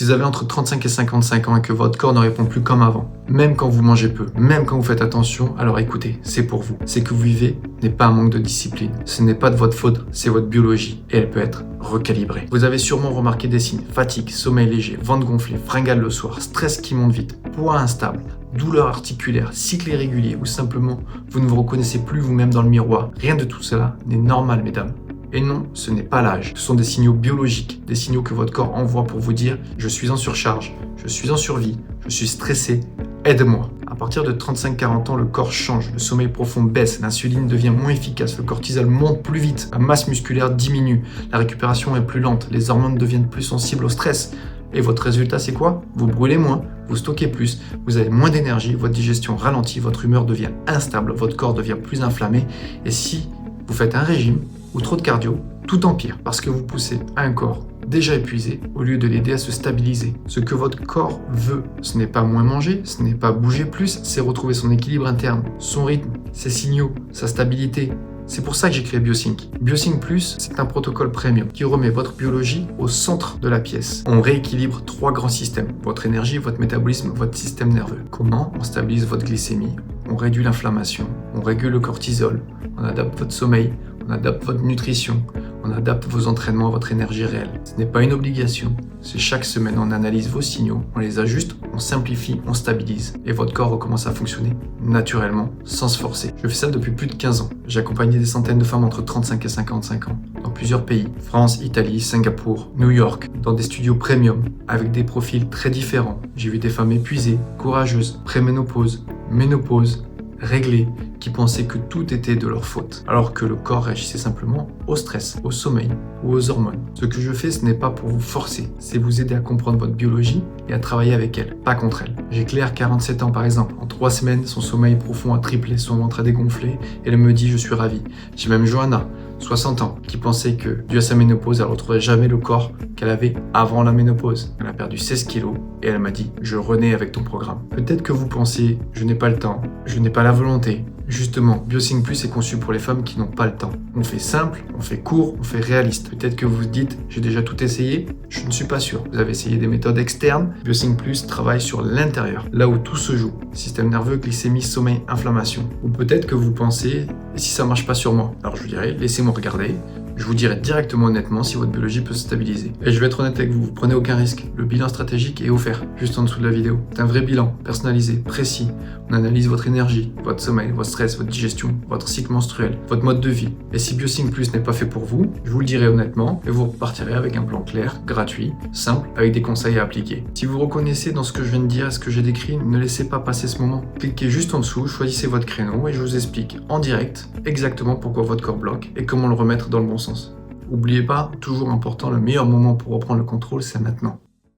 Si vous avez entre 35 et 55 ans et que votre corps ne répond plus comme avant, même quand vous mangez peu, même quand vous faites attention, alors écoutez, c'est pour vous. C'est que vous vivez n'est pas un manque de discipline. Ce n'est pas de votre faute, c'est votre biologie et elle peut être recalibrée. Vous avez sûrement remarqué des signes: fatigue, sommeil léger, ventre gonflé, fringale le soir, stress qui monte vite, poids instable, douleur articulaire, cycle irrégulier ou simplement vous ne vous reconnaissez plus vous-même dans le miroir. Rien de tout cela n'est normal, mesdames. Et non, ce n'est pas l'âge. Ce sont des signaux biologiques, des signaux que votre corps envoie pour vous dire: je suis en surcharge, je suis en survie, je suis stressé, aide-moi. À partir de 35-40 ans, le corps change, le sommeil profond baisse, l'insuline devient moins efficace, le cortisol monte plus vite, la masse musculaire diminue, la récupération est plus lente, les hormones deviennent plus sensibles au stress. Et votre résultat, c'est quoi? Vous brûlez moins, vous stockez plus, vous avez moins d'énergie, votre digestion ralentit, votre humeur devient instable, votre corps devient plus inflammé. Et si vous faites un régime ou trop de cardio, tout empire parce que vous poussez un corps déjà épuisé au lieu de l'aider à se stabiliser. Ce que votre corps veut, ce n'est pas moins manger, ce n'est pas bouger plus, c'est retrouver son équilibre interne, son rythme, ses signaux, sa stabilité. C'est pour ça que j'ai créé BioSync. BioSync Plus, c'est un protocole premium qui remet votre biologie au centre de la pièce. On rééquilibre 3 grands systèmes: votre énergie, votre métabolisme, votre système nerveux. Comment? On stabilise votre glycémie, on réduit l'inflammation, on régule le cortisol, on adapte votre sommeil, on adapte votre nutrition, on adapte vos entraînements à votre énergie réelle. Ce n'est pas une obligation, c'est chaque semaine on analyse vos signaux, on les ajuste, on simplifie, on stabilise et votre corps recommence à fonctionner naturellement, sans se forcer. Je fais ça depuis plus de 15 ans. J'ai accompagné des centaines de femmes entre 35 et 55 ans, dans plusieurs pays: France, Italie, Singapour, New York, dans des studios premium, avec des profils très différents. J'ai vu des femmes épuisées, courageuses, préménopause, ménopause, réglées, qui pensaient que tout était de leur faute, alors que le corps réagissait simplement au stress, au sommeil ou aux hormones. Ce que je fais, ce n'est pas pour vous forcer, c'est vous aider à comprendre votre biologie et à travailler avec elle, pas contre elle. J'ai Claire, 47 ans par exemple. En 3 semaines, son sommeil profond a triplé, son ventre a dégonflé et elle me dit: je suis ravie. J'ai même Johanna, 60 ans, qui pensait que, dû à sa ménopause, elle ne retrouverait jamais le corps qu'elle avait avant la ménopause. Elle a perdu 16 kilos et elle m'a dit: je renais avec ton programme. Peut-être que vous pensez: je n'ai pas le temps, je n'ai pas la volonté. Justement, BioSync Plus est conçu pour les femmes qui n'ont pas le temps. On fait simple, on fait court, on fait réaliste. Peut-être que vous vous dites: j'ai déjà tout essayé. Je ne suis pas sûr. Vous avez essayé des méthodes externes. BioSync Plus travaille sur l'intérieur, là où tout se joue: système nerveux, glycémie, sommeil, inflammation. Ou peut-être que vous pensez: et si ça marche pas sur moi? Alors je vous dirais: laissez-moi regarder. Je vous dirai directement honnêtement si votre biologie peut se stabiliser. Et je vais être honnête avec vous, vous prenez aucun risque. Le bilan stratégique est offert, juste en dessous de la vidéo. C'est un vrai bilan, personnalisé, précis. On analyse votre énergie, votre sommeil, votre stress, votre digestion, votre cycle menstruel, votre mode de vie. Et si BioSync Plus n'est pas fait pour vous, je vous le dirai honnêtement, et vous repartirez avec un plan clair, gratuit, simple, avec des conseils à appliquer. Si vous reconnaissez dans ce que je viens de dire et ce que j'ai décrit, ne laissez pas passer ce moment. Cliquez juste en dessous, choisissez votre créneau et je vous explique en direct exactement pourquoi votre corps bloque et comment le remettre dans le bon sens. N'oubliez pas, toujours important, le meilleur moment pour reprendre le contrôle, c'est maintenant.